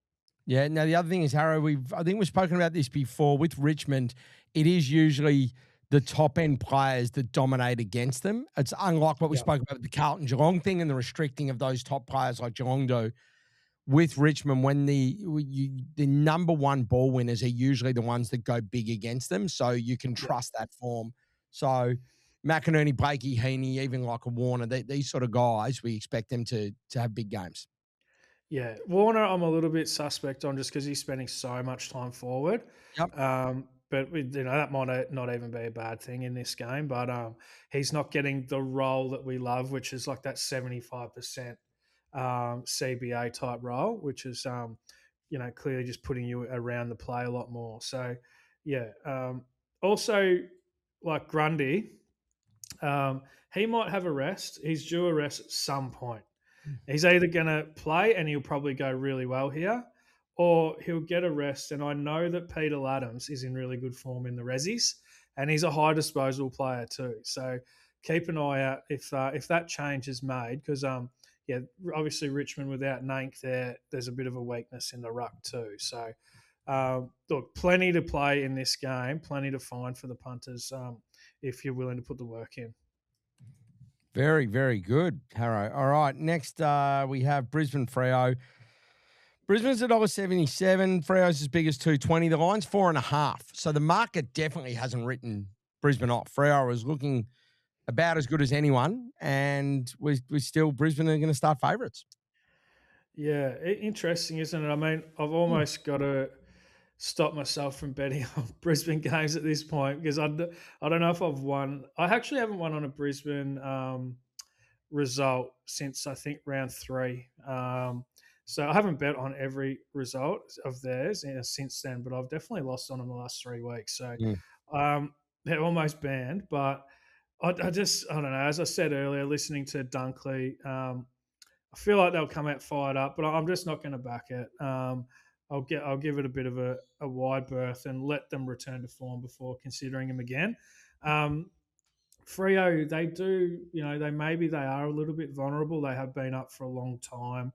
Yeah. Now the other thing is, Harro, I think we've spoken about this before with Richmond. It is usually the top end players that dominate against them. It's unlike what we spoke about with the Carlton Geelong thing and the restricting of those top players like Geelong do. With Richmond, when the number one ball winners are usually the ones that go big against them, so you can trust that form. So McInerney, Blakey, Heaney, even like a Warner, these sort of guys, we expect them to have big games. Yeah, Warner, I'm a little bit suspect on just because he's spending so much time forward. Yep. But that might not even be a bad thing in this game. But he's not getting the role that we love, which is like that 75% CBA type role, which is clearly just putting you around the play a lot more. So yeah. Also, like Grundy, he might have a rest. He's due a rest at some point. He's either going to play and he'll probably go really well here, or he'll get a rest. And I know that Peter Laddams is in really good form in the Rezzies, and he's a high disposal player too. So keep an eye out if that change is made, because obviously Richmond without Nank there's a bit of a weakness in the ruck too. So look, plenty to play in this game, plenty to find for the punters if you're willing to put the work in. Very, very good, Harro. All right, next we have Brisbane Freo. Brisbane's $1.77. Freo's as big as 220. The line's 4.5. So the market definitely hasn't written Brisbane off. Freo is looking about as good as anyone, and we still Brisbane are going to start favourites. Yeah, interesting, isn't it? I mean, I've almost got to stop myself from betting on Brisbane games at this point, because I don't know if I've won. I actually haven't won on a Brisbane result since I think round 3. So I haven't bet on every result of theirs since then, but I've definitely lost on them the last 3 weeks. So they're almost banned, but I don't know. As I said earlier, listening to Dunkley, I feel like they'll come out fired up, but I'm just not going to back it. I'll give it a bit of a wide berth and let them return to form before considering them again. Freo, they do, they are a little bit vulnerable. They have been up for a long time,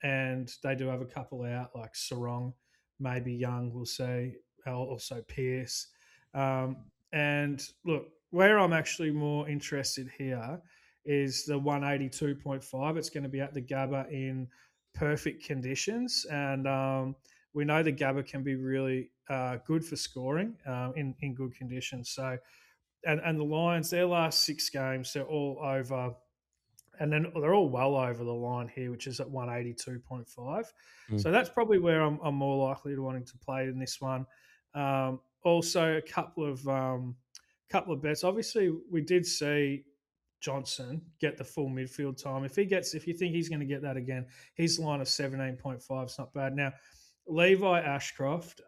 and they do have a couple out like Sarong, maybe Young. We'll see. Also Pearce. And look, where I'm actually more interested here is the 182.5. It's going to be at the Gabba in perfect conditions, and we know the Gabba can be really good for scoring in good conditions. So, and the Lions, their last 6 games, they're all over, and then they're all well over the line here, which is at 182.5. So that's probably where I'm more likely to wanting to play in this one. Also, a couple of bets. Obviously, we did see Johnson get the full midfield time. If you think he's going to get that again, his line of 17.5 is not bad. Now, Levi Ashcroft,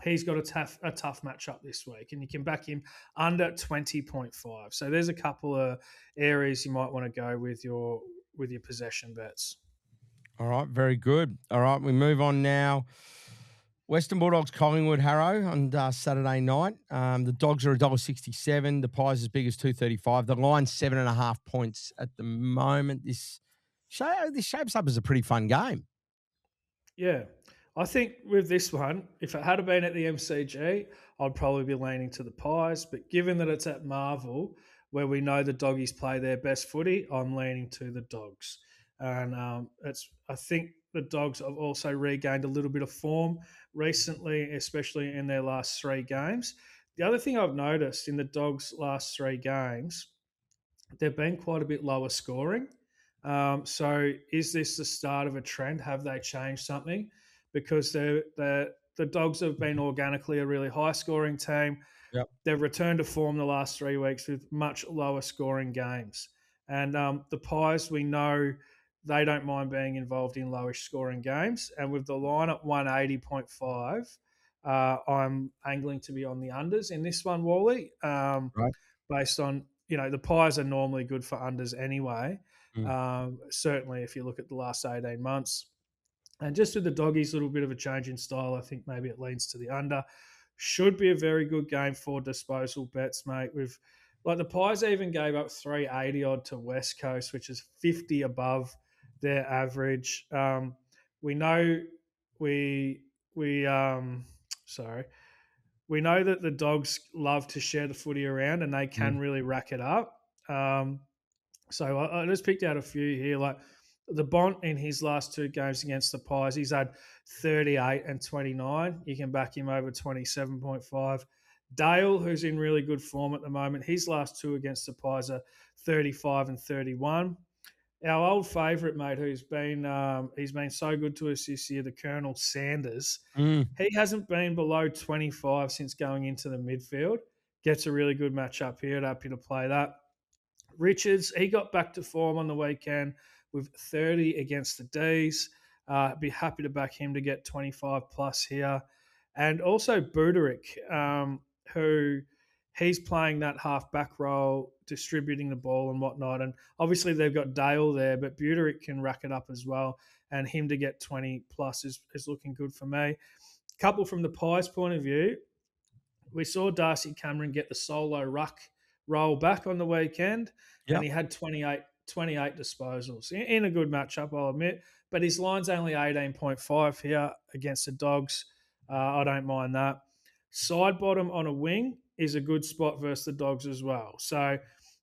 he's got a tough matchup this week, and you can back him under 20.5. So there's a couple of areas you might want to go with your possession bets. All right, very good. All right, we move on now Western Bulldogs Collingwood Harrow on Saturday night. The Dogs are $1.67. The Pies as big as 2.35. The line's 7.5 points at the moment. This shapes up as a pretty fun game. Yeah. I think with this one, if it had been at the MCG, I'd probably be leaning to the Pies. But given that it's at Marvel, where we know the Doggies play their best footy, I'm leaning to the Dogs. And I think the Dogs have also regained a little bit of form recently, especially in their last three games. The other thing I've noticed in the Dogs' last three games, they've been quite a bit lower scoring. So is this the start of a trend? Have they changed something? Because the Dogs have been organically a really high scoring team. Yep. They've returned to form the last 3 weeks with much lower scoring games. And the Pies, we know they don't mind being involved in lowish scoring games. And with the line at 180.5, I'm angling to be on the unders in this one, Wally. Right. Based on the Pies are normally good for unders anyway. Mm. Certainly, if you look at the last 18 months, and just with the Doggies, a little bit of a change in style, I think maybe it leans to the under. Should be a very good game for disposal bets, mate. With like the Pies even gave up 380 odd to West Coast, which is 50 above their average. We know we sorry we know that the Dogs love to share the footy around and they can Mm. really rack it up. So I just picked out a few here. Like the Bont in his last two games against the Pies, he's had 38 and 29. You can back him over 27.5. Dale, who's in really good form at the moment, his last two against the Pies are 35 and 31. Our old favourite, mate, he's been so good to us this year, the Colonel Sanders. Mm. He hasn't been below 25 since going into the midfield. Gets a really good match up here. Happy to play that. Richards, he got back to form on the weekend with 30 against the D's. Be happy to back him to get 25 plus here. And also Buderick, who he's playing that half back role, distributing the ball and whatnot. And obviously they've got Dale there, but Buderick can rack it up as well. And him to get 20 plus is looking good for me. Couple from the Pies point of view, we saw Darcy Cameron get the solo ruck roll back on the weekend, and Yep. he had 28 disposals in a good matchup, I'll admit. But his line's only 18.5 here against the Dogs. I don't mind that. Side bottom on a wing is a good spot versus the Dogs as well. So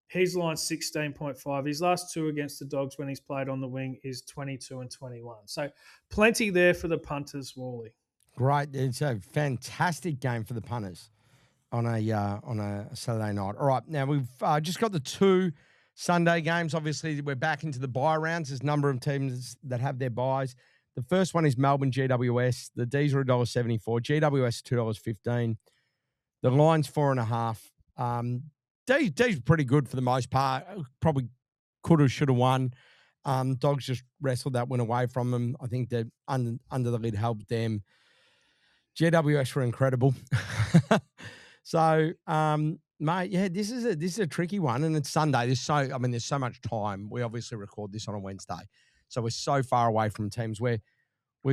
his line's 16.5. His last two against the Dogs when he's played on the wing is 22 and 21. So plenty there for the punters, Wally. Great. It's a fantastic game for the punters on a Saturday night. All right. Now we've just got the two Sunday games. Obviously, we're back into the bye rounds. There's a number of teams that have their buys. The first one is Melbourne GWS. The D's are $1.74. GWS $2.15. The line's 4.5. D's pretty good for the most part. Probably could have, should have won. Dogs just wrestled that win away from them. I think that under the lid helped them. GWS were incredible. So, mate, yeah, this is a tricky one, and it's Sunday. There's so much time. We obviously record this on a Wednesday, so we're so far away from teams. We're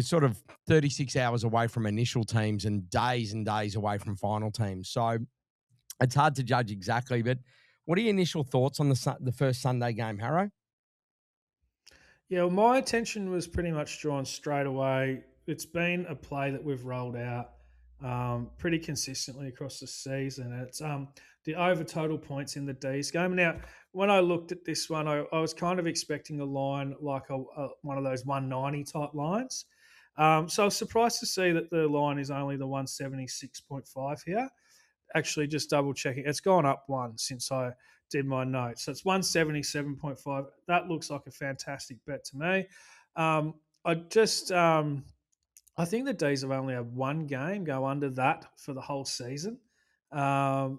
sort of 36 hours away from initial teams and days away from final teams. So it's hard to judge exactly. But what are your initial thoughts on the first Sunday game, Harro? Yeah, well, my attention was pretty much drawn straight away. It's been a play that we've rolled out pretty consistently across the season. It's the over total points in the D's game. Now, when I looked at this one, I was kind of expecting a line like one of those 190 type lines. So I was surprised to see that the line is only the 176.5 here. Actually, just double checking. It's gone up one since I did my notes. So it's 177.5. That looks like a fantastic bet to me. I just I think the D's have only had one game go under that for the whole season, or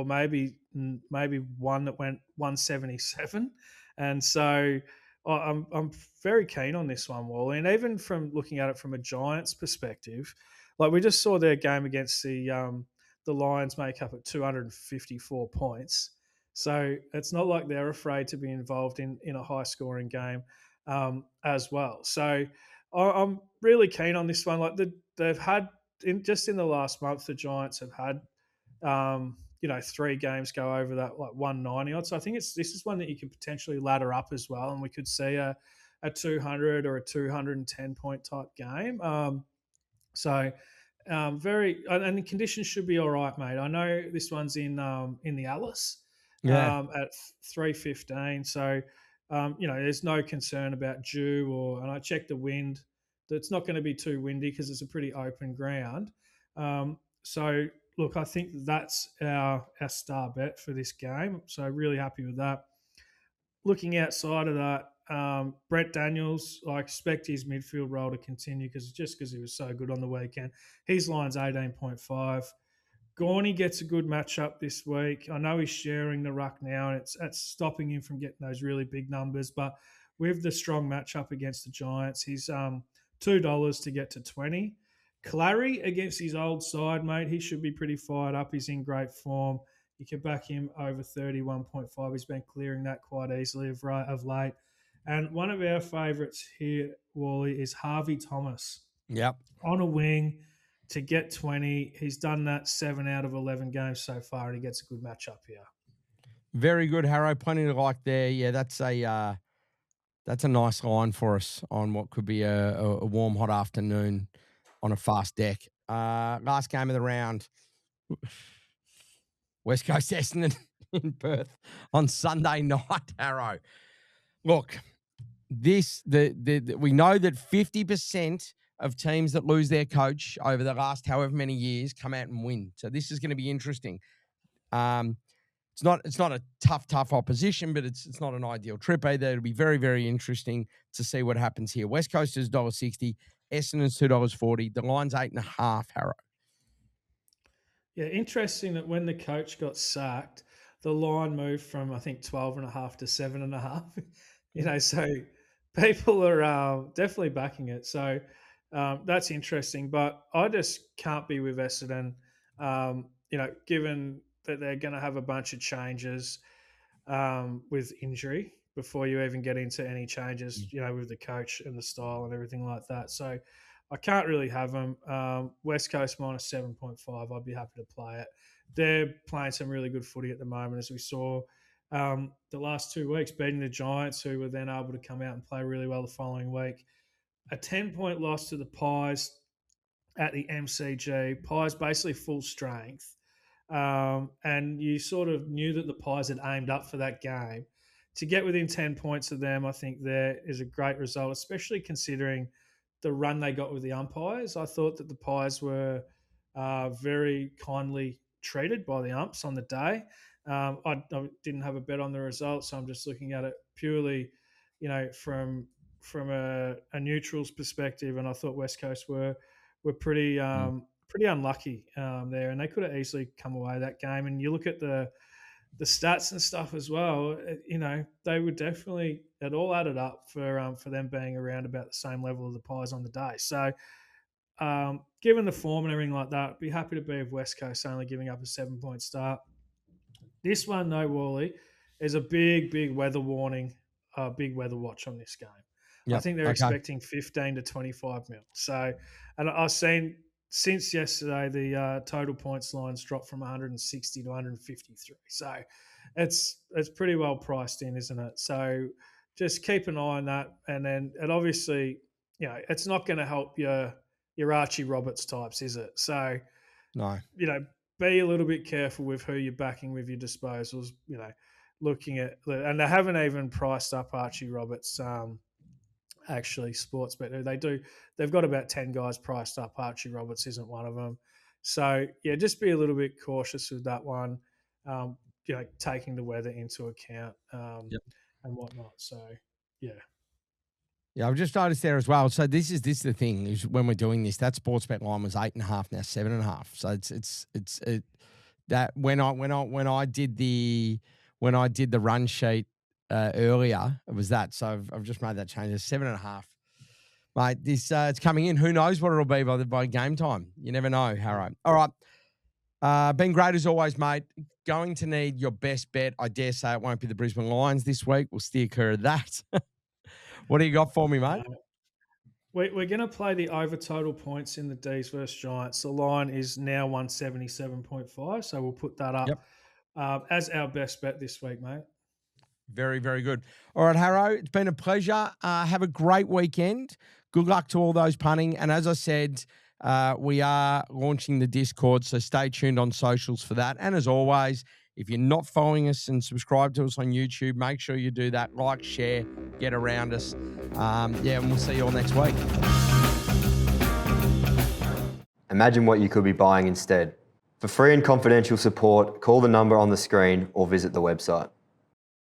maybe one that went 177, and so I'm very keen on this one, Wally. And even from looking at it from a Giants perspective, like we just saw their game against the Lions make up at 254 points. So it's not like they're afraid to be involved in a high scoring game as well. So I'm really keen on this one. Like they've had just in the last month, the Giants have had 3 games go over that like 190 odd. So I think this is one that you can potentially ladder up as well, and we could see a 200 or a 210 point type game. So very and the conditions should be all right, mate. I know this one's in the Alice Yeah. at 3:15. So there's no concern about dew and I checked the wind. It's not going to be too windy because it's a pretty open ground. So look, I think that's our star bet for this game. So really happy with that. Looking outside of that, Brett Daniels, I expect his midfield role to continue because he was so good on the weekend. His line's 18.5. Gorney gets a good matchup this week. I know he's sharing the ruck now, and it's stopping him from getting those really big numbers. But with the strong matchup against the Giants, he's $2 to get to 20. Clary against his old side, mate. He should be pretty fired up. He's in great form. You can back him over 31.5. He's been clearing that quite easily of late. And one of our favourites here, Wally, is Harvey Thomas. Yep. On a wing to get 20. He's done that 7 out of 11 games so far, and he gets a good matchup here. Very good, Harro. Plenty to like there. Yeah, that's a nice line for us on what could be a warm, hot afternoon on a fast deck. Last game of the round, West Coast Essendon in Perth on Sunday night, Harro. Look, we know that 50% of teams that lose their coach over the last however many years come out and win. So this is going to be interesting. It's not a tough opposition, but it's not an ideal trip either. It'll be very, very interesting to see what happens here. West Coast is $1.60, Essendon's $2.40. The line's 8.5, Harro. Yeah, interesting that when the coach got sacked, the line moved from I think 12.5 to 7.5. So people are definitely backing it. So that's interesting. But I just can't be with Essendon. Given that they're going to have a bunch of changes with injury before you even get into any changes, with the coach and the style and everything like that. So I can't really have them. West Coast minus 7.5. I'd be happy to play it. They're playing some really good footy at the moment, as we saw the last 2 weeks, beating the Giants, who were then able to come out and play really well the following week. A 10-point loss to the Pies at the MCG. Pies basically full strength. And you sort of knew that the Pies had aimed up for that game. To get within 10 points of them, I think there is a great result, especially considering the run they got with the umpires. I thought that the Pies were very kindly treated by the umps on the day. I didn't have a bet on the result, so I'm just looking at it purely, from a neutral's perspective. And I thought West Coast were pretty pretty unlucky there, and they could have easily come away that game. And you look at the stats and stuff as well. They would definitely, it all added up for them being around about the same level of the Pies on the day. So, given the form and everything like that, I'd be happy to be with West Coast only giving up a 7-point start. This one, though, Wally, is a big weather warning, big weather watch on this game. Yep. I think they're expecting 15 to 25 mil. So, and I've seen since yesterday the total points lines dropped from 160 to 153. So, it's pretty well priced in, isn't it? So, just keep an eye on that, and then it obviously, it's not going to help your Archie Roberts types, is it? So, no, be a little bit careful with who you're backing with your disposals. Looking at, and they haven't even priced up Archie Roberts. Actually, Sportsbet, they've got about 10 guys priced up. Archie Roberts isn't one of them. So yeah, just be a little bit cautious with that one. Taking the weather into account and whatnot. So yeah. Yeah, I've just noticed there as well. So this is the thing is when we're doing this, that Sportsbet line was 8.5, now 7.5. So it's that when I did the run sheet earlier, it was that. So I've just made that change. It's 7.5. Mate, this it's coming in. Who knows what it'll be by game time? You never know, Harro. All right. Been great as always, mate. Going to need your best bet. I dare say it won't be the Brisbane Lions this week. We'll steer clear of that. What do you got for me, mate? We're going to play the over total points in the D's versus Giants. The line is now 177.5, so we'll put that Yep. up as our best bet this week, mate. Very, very good. All right, Harro, it's been a pleasure. Have a great weekend. Good luck to all those punting. And as I said, we are launching the Discord, so stay tuned on socials for that. And as always, if you're not following us and subscribe to us on YouTube, make sure you do that. Like, share, get around us. And we'll see you all next week. Imagine what you could be buying instead. For free and confidential support, call the number on the screen or visit the website.